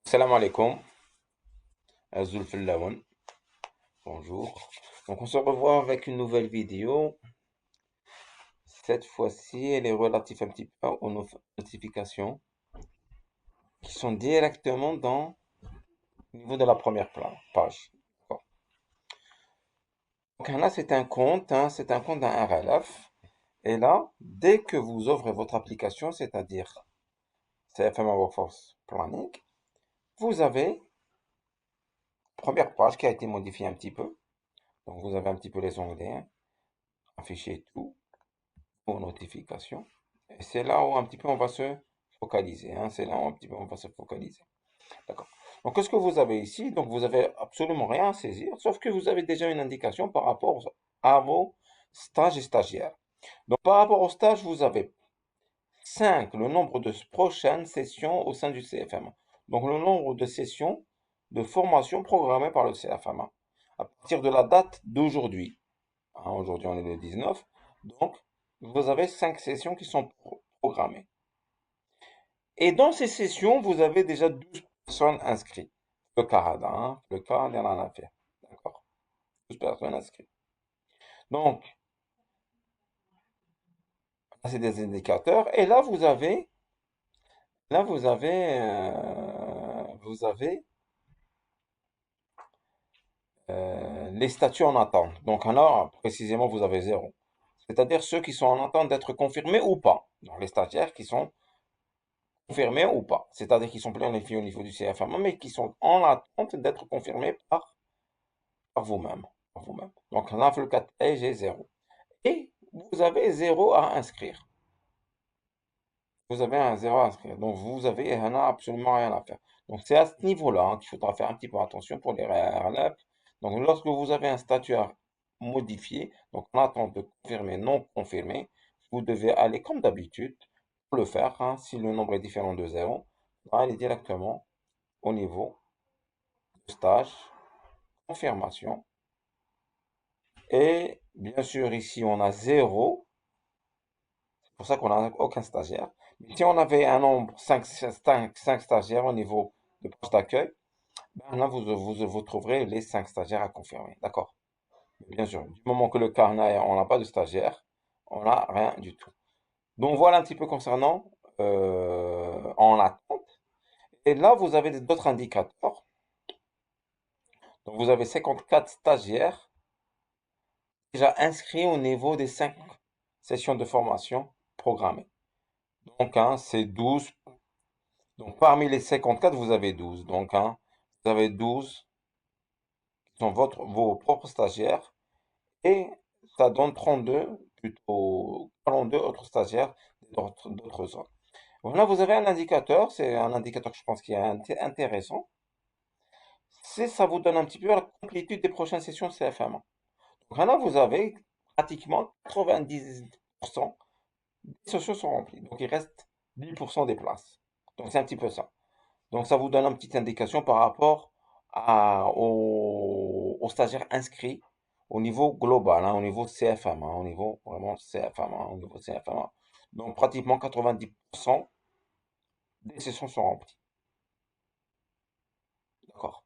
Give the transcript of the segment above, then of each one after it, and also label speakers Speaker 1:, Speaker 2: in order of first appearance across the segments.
Speaker 1: Salam alaikum, Azul Fillaoun, bonjour. Donc on se revoit avec une nouvelle vidéo. Cette fois-ci, elle est relative un petit peu aux notifications qui sont directement dans au niveau de la première page. D'accord. Donc là, c'est un compte d'un RLF. Et là, dès que vous ouvrez votre application, c'est-à-dire CFM Workforce Planning, vous avez première page qui a été modifiée un petit peu. Donc vous avez un petit peu les onglets, hein, afficher et tout. Aux notifications. Et c'est là où un petit peu on va se focaliser, hein. C'est là où un petit peu on va se focaliser. D'accord. Donc, qu'est-ce que vous avez ici? Donc, vous avez absolument rien à saisir, sauf que vous avez déjà une indication par rapport à vos stages et stagiaires. Donc, par rapport aux stages, vous avez 5 le nombre de prochaines sessions au sein du CFM. Donc, le nombre de sessions de formation programmées par le CFM à partir de la date d'aujourd'hui. Hein, aujourd'hui, on est le 19. Donc, vous avez 5 sessions qui sont programmées. Et dans ces sessions, vous avez déjà 12 personnes inscrites. Le Canada, hein, le cas, il y en a fait. D'accord? 12 personnes inscrites. Donc, là, c'est des indicateurs. Et là, vous avez les statuts en attente. Donc, là, précisément, vous avez zéro. C'est-à-dire ceux qui sont en attente d'être confirmés ou pas. Donc, les stagiaires qui sont confirmés ou pas. C'est-à-dire qu'ils sont planifiés au niveau du CFM, mais qui sont en attente d'être confirmés par vous-même. Par vous-même. Donc, là, le 4A, j'ai zéro. Et vous avez zéro à inscrire. Vous avez un zéro à inscrire. Donc, vous avez absolument rien à faire. Donc, c'est à ce niveau-là, hein, qu'il faudra faire un petit peu attention pour les RLF. Donc, lorsque vous avez un statut à modifier, donc en attente de confirmer, non confirmé, vous devez aller comme d'habitude pour le faire, hein, si le nombre est différent de zéro, aller directement au niveau de stage, confirmation. Et bien sûr, ici, on a zéro. C'est pour ça qu'on n'a aucun stagiaire. Mais si on avait un nombre, 5 stagiaires au niveau de poste d'accueil, ben là, vous trouverez les 5 stagiaires à confirmer. D'accord? Bien sûr, du moment que le carnet, on n'a pas de stagiaire, on n'a rien du tout. Donc voilà un petit peu concernant en attente. Et là, vous avez d'autres indicateurs. Donc vous avez 54 stagiaires déjà inscrits au niveau des 5 sessions de formation programmées. Donc, hein, c'est 12. Donc, parmi les 54, vous avez 12. Donc, hein, vous avez 12 qui sont vos propres stagiaires. Et ça donne 32, plutôt 42 autres stagiaires d'autres zones. Voilà, vous avez un indicateur. C'est un indicateur que je pense qui est intéressant. Ça vous donne un petit peu la complétude des prochaines sessions CFM. Donc là, vous avez pratiquement 90% des sessions sont remplies. Donc, il reste 10% des places. Donc, c'est un petit peu ça. Donc, ça vous donne une petite indication par rapport aux stagiaires inscrits au niveau global, hein, au niveau CFM, au niveau vraiment CFM, au niveau CFM. Donc, pratiquement 90% des sessions sont remplies. D'accord.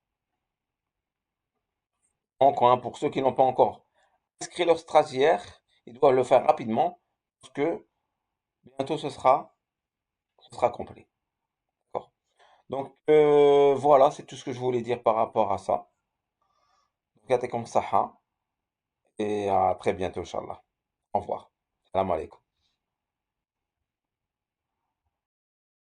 Speaker 1: Donc, hein, pour ceux qui n'ont pas encore inscrit leur stagiaire, ils doivent le faire rapidement parce que bientôt ce sera complet. D'accord. Donc, voilà, c'est tout ce que je voulais dire par rapport à ça. Donc, comme ça, et à très bientôt, Inch'Allah. Au revoir. Salam alaikum.